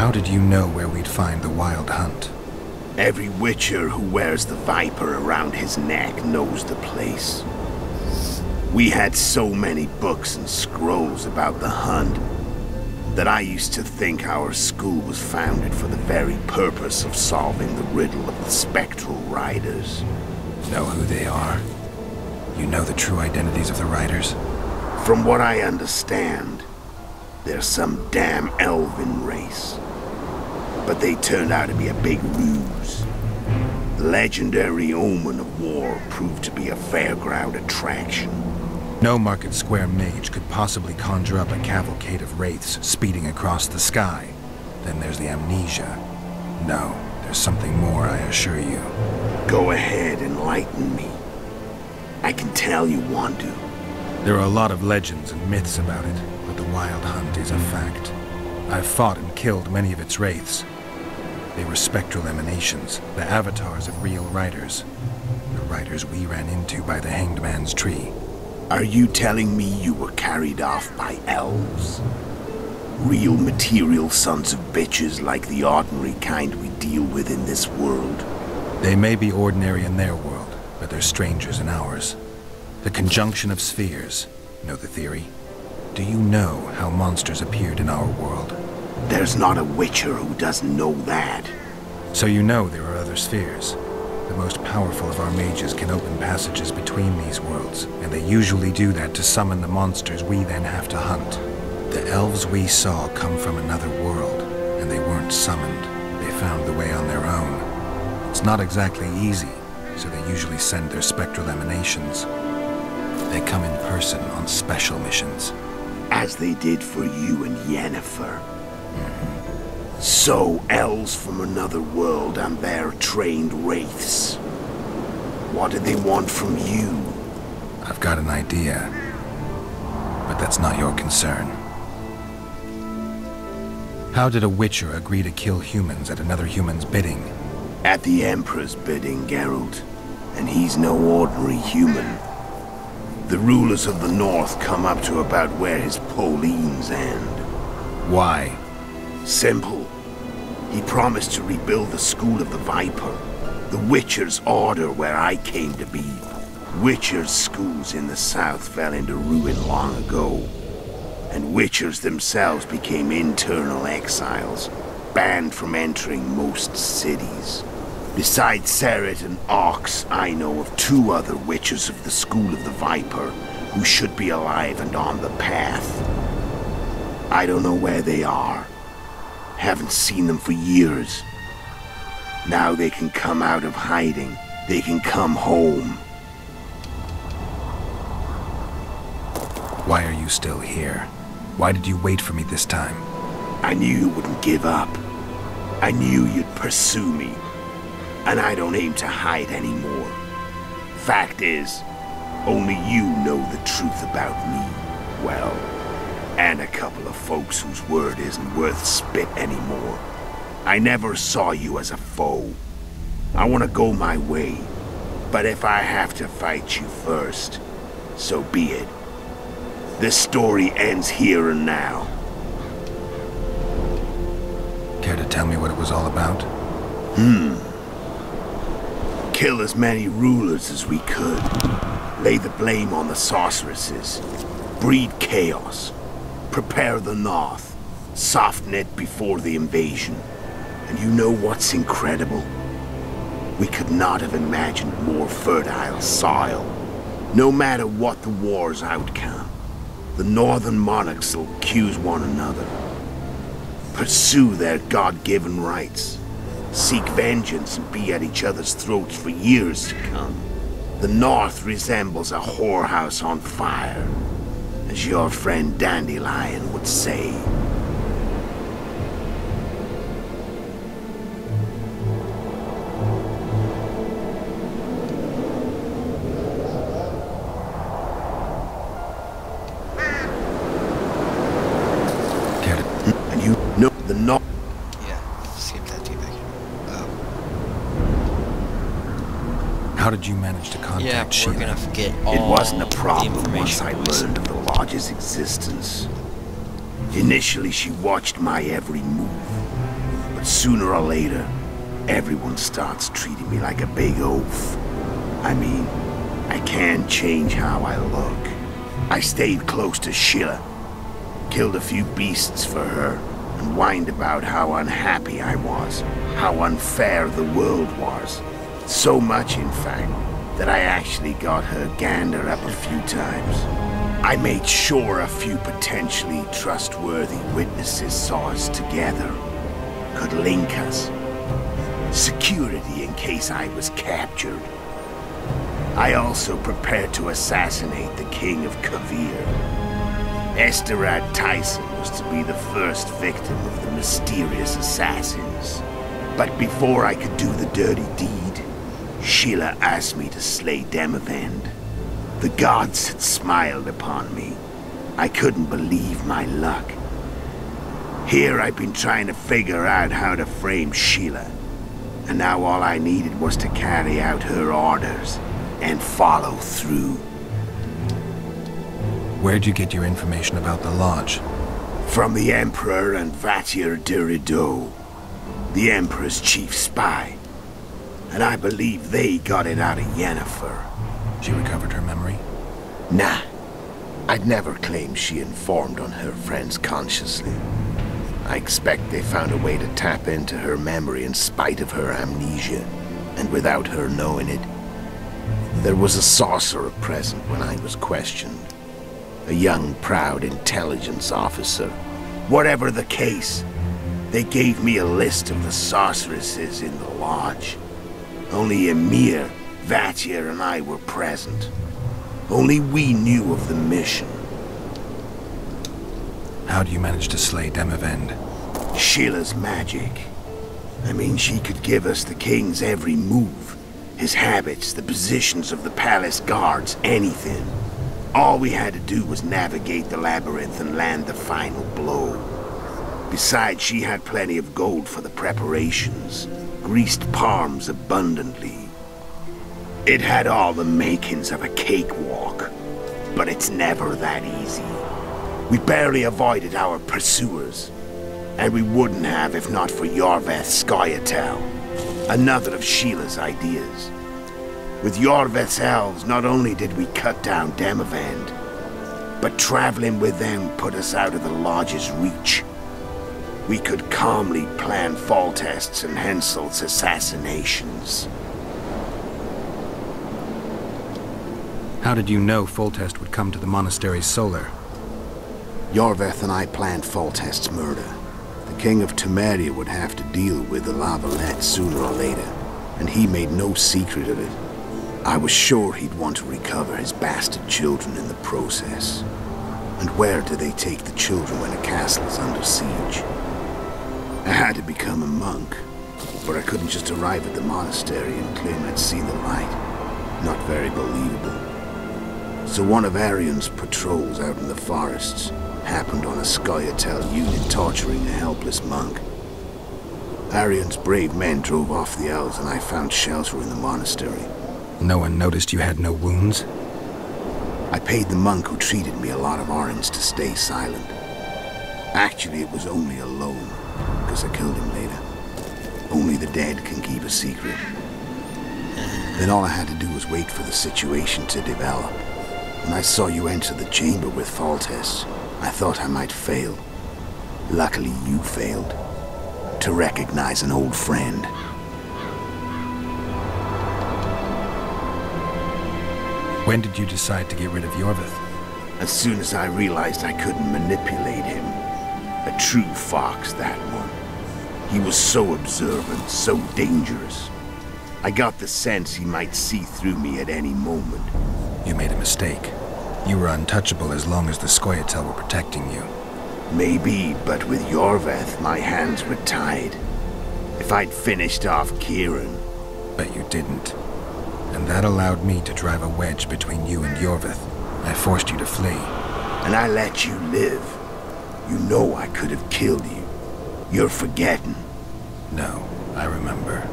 How did you know where we'd find the Wild Hunt? Every Witcher who wears the Viper around his neck knows the place. We had so many books and scrolls about the hunt that I used to think our school was founded for the very purpose of solving the riddle of the Spectral Riders. Know who they are? You know the true identities of the Riders? From what I understand, they're some damn elven race. But they turned out to be a big ruse. The legendary Omen of War proved to be a fairground attraction. No Market Square mage could possibly conjure up a cavalcade of wraiths speeding across the sky. Then there's the amnesia. No, there's something more, I assure you. Go ahead, enlighten me. I can tell you want to. There are a lot of legends and myths about it, but the Wild Hunt is a fact. I've fought and killed many of its wraiths. They were spectral emanations, the avatars of real riders. The riders we ran into by the Hanged Man's Tree. Are you telling me you were carried off by elves? Real material sons of bitches like the ordinary kind we deal with in this world? They may be ordinary in their world, but they're strangers in ours. The conjunction of spheres. Know the theory? Do you know how monsters appeared in our world? There's not a Witcher who doesn't know that. So you know there are other spheres. The most powerful of our mages can open passages between these worlds, and they usually do that to summon the monsters we then have to hunt. The elves we saw come from another world, and they weren't summoned. They found the way on their own. It's not exactly easy, so they usually send their spectral emanations. They come in person on special missions. As they did for you and Yennefer. So, elves from another world and their trained wraiths. What do they want from you? I've got an idea, but that's not your concern. How did a Witcher agree to kill humans at another human's bidding? At the Emperor's bidding, Geralt. And he's no ordinary human. The rulers of the North come up to about where his Pauline's end. Why? Simple. He promised to rebuild the School of the Viper, the Witcher's order where I came to be. Witcher's schools in the south fell into ruin long ago, and Witchers themselves became internal exiles, banned from entering most cities. Besides Seret and Ox, I know of 2 other Witchers of the School of the Viper who should be alive and on the path. I don't know where they are. Haven't seen them for years. Now they can come out of hiding. They can come home. Why are you still here? Why did you wait for me this time? I knew you wouldn't give up. I knew you'd pursue me. And I don't aim to hide anymore. Fact is, only you know the truth about me. Well, and a couple of folks whose word isn't worth spit anymore. I never saw you as a foe. I want to go my way, but if I have to fight you first, so be it. This story ends here and now. Care to tell me what it was all about? Kill as many rulers as we could. Lay the blame on the sorceresses. Breed chaos. Prepare the North. Soften it before the invasion. And you know what's incredible? We could not have imagined more fertile soil. No matter what the war's outcome, the northern monarchs will accuse one another. Pursue their God-given rights. Seek vengeance and be at each other's throats for years to come. The North resembles a whorehouse on fire, as your friend Dandelion would say. And you know the North. Yeah, skip that too back. How did you manage to contact Yeah, Sheila? we're gonna forget all It wasn't a the problem once information I was- learned of the Lodge's existence. Initially, she watched my every move, But sooner or later, everyone starts treating me like a big oaf. I mean, I can't change how I look. I stayed close to Sheila, killed a few beasts for her, and whined about how unhappy I was, how unfair the world was. So much, in fact, that I actually got her gander up a few times. I made sure a few potentially trustworthy witnesses saw us together, could link us. Security in case I was captured. I also prepared to assassinate the King of Kavir. Esterad Tyson was to be the first victim of the mysterious assassins. But before I could do the dirty deed, Sheila asked me to slay Demavend. The gods had smiled upon me. I couldn't believe my luck. Here I've been trying to figure out how to frame Sheila, and now all I needed was to carry out her orders and follow through. Where'd you get your information about the Lodge? From the Emperor and Vatir Dirido, the Emperor's chief spy. And I believe they got it out of Yennefer. She recovered her memory? Nah. I'd never claimed she informed on her friends consciously. I expect they found a way to tap into her memory in spite of her amnesia, and without her knowing it. There was a sorcerer present when I was questioned. A young, proud intelligence officer. Whatever the case, they gave me a list of the sorceresses in the Lodge. Only Emir, Vatir, and I were present. Only we knew of the mission. How do you manage to slay Demavend? Sheila's magic. I mean, she could give us the king's every move. His habits, the positions of the palace guards, anything. All we had to do was navigate the labyrinth and land the final blow. Besides, she had plenty of gold for the preparations. Greased palms abundantly. It had all the makings of a cakewalk, but it's never that easy. We barely avoided our pursuers, and we wouldn't have if not for Yorveth Scoia'tael, another of Sheila's ideas. With Yorveth's elves, not only did we cut down Demavend, but traveling with them put us out of the Lodge's reach. We could calmly plan Foltest's and Hensel's assassinations. How did you know Foltest would come to the monastery's solar? Yorveth and I planned Foltest's murder. The King of Temeria would have to deal with the La Valette sooner or later, and he made no secret of it. I was sure he'd want to recover his bastard children in the process. And where do they take the children when a castle is under siege? I had to become a monk, but I couldn't just arrive at the monastery and claim I'd seen the light. Not very believable. So one of Arion's patrols out in the forests happened on a Scoia'tael unit torturing a helpless monk. Arion's brave men drove off the elves and I found shelter in the monastery. No one noticed you had no wounds? I paid the monk who treated me a lot of orange to stay silent. Actually, it was only a loan, because I killed him later. Only the dead can keep a secret. Then all I had to do was wait for the situation to develop. When I saw you enter the chamber with Foltest, I thought I might fail. Luckily, you failed. To recognize an old friend. When did you decide to get rid of Yorveth? As soon as I realized I couldn't manipulate him. A true fox, that one. He was so observant, so dangerous. I got the sense he might see through me at any moment. You made a mistake. You were untouchable as long as the Scoia'tael were protecting you. Maybe, but with Yorveth, my hands were tied. If I'd finished off Kieran... But you didn't. And that allowed me to drive a wedge between you and Yorveth. I forced you to flee. And I let you live. You know I could have killed you. You're forgetting. No, I remember.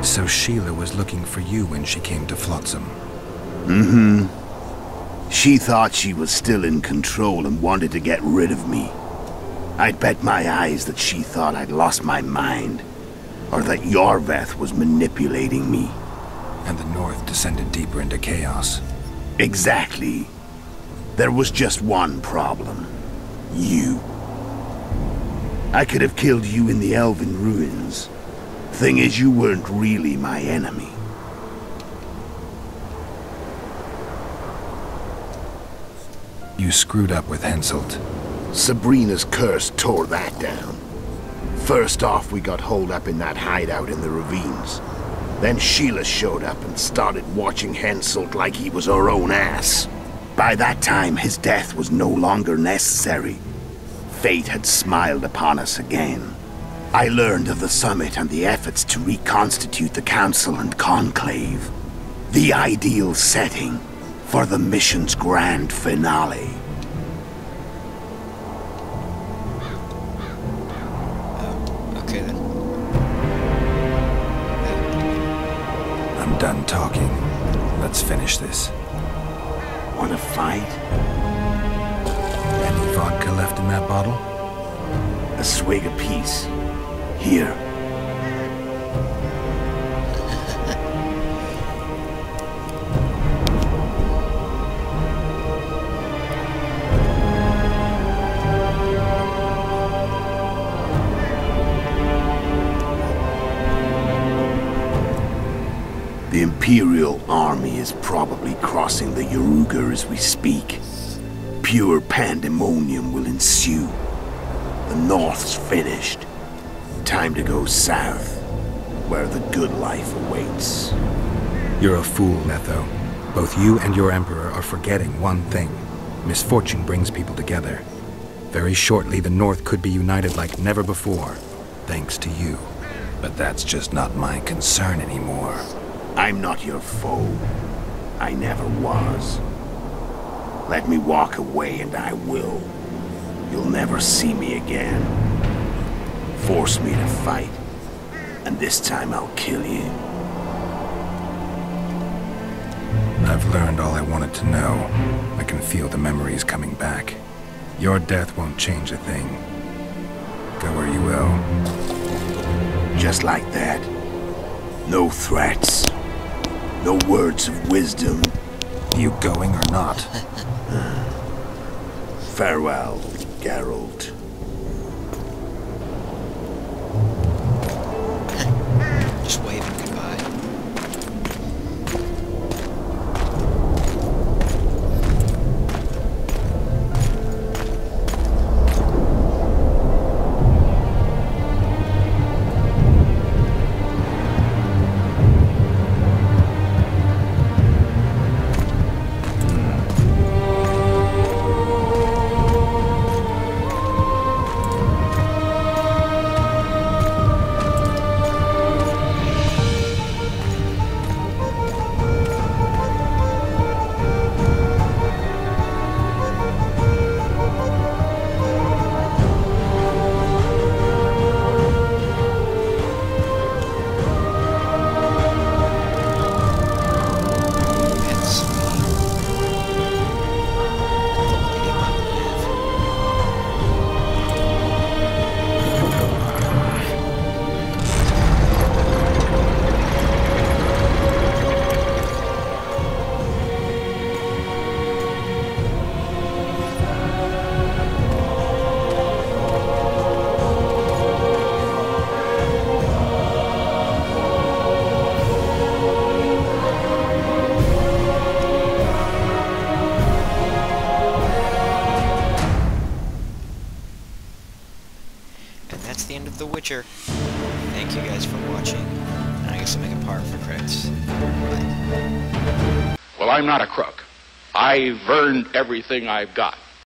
So Sheila was looking for you when she came to Flotsam. Mm-hmm. She thought she was still in control and wanted to get rid of me. I'd bet my eyes that she thought I'd lost my mind, or that Yorveth was manipulating me. And the North descended deeper into chaos. Exactly. There was just one problem. You. I could have killed you in the Elven ruins. Thing is, you weren't really my enemy. You screwed up with Henselt. Sabrina's curse tore that down. First off, we got holed up in that hideout in the ravines. Then Sheila showed up and started watching Henselt like he was her own ass. By that time, his death was no longer necessary. Fate had smiled upon us again. I learned of the summit and the efforts to reconstitute the council and conclave. The ideal setting for the mission's grand finale. Okay then. I'm done talking. Let's finish this. Wanna fight? Any vodka left in that bottle? A swig apiece. Here. The Imperial army is probably crossing the Yaruger as we speak. Pure pandemonium will ensue. The North's finished. Time to go south, where the good life awaits. You're a fool, Netho. Both you and your Emperor are forgetting one thing. Misfortune brings people together. Very shortly, the North could be united like never before, thanks to you. But that's just not my concern anymore. I'm not your foe. I never was. Let me walk away and I will. You'll never see me again. Force me to fight, and this time I'll kill you. I've learned all I wanted to know. I can feel the memories coming back. Your death won't change a thing. Go where you will. Just like that. No threats. No words of wisdom. You going or not? Farewell, Geralt. Just waving goodbye. That's the end of The Witcher. Thank you guys for watching, and I guess I'll make a part for credits. Bye. Well, I'm not a crook. I've earned everything I've got.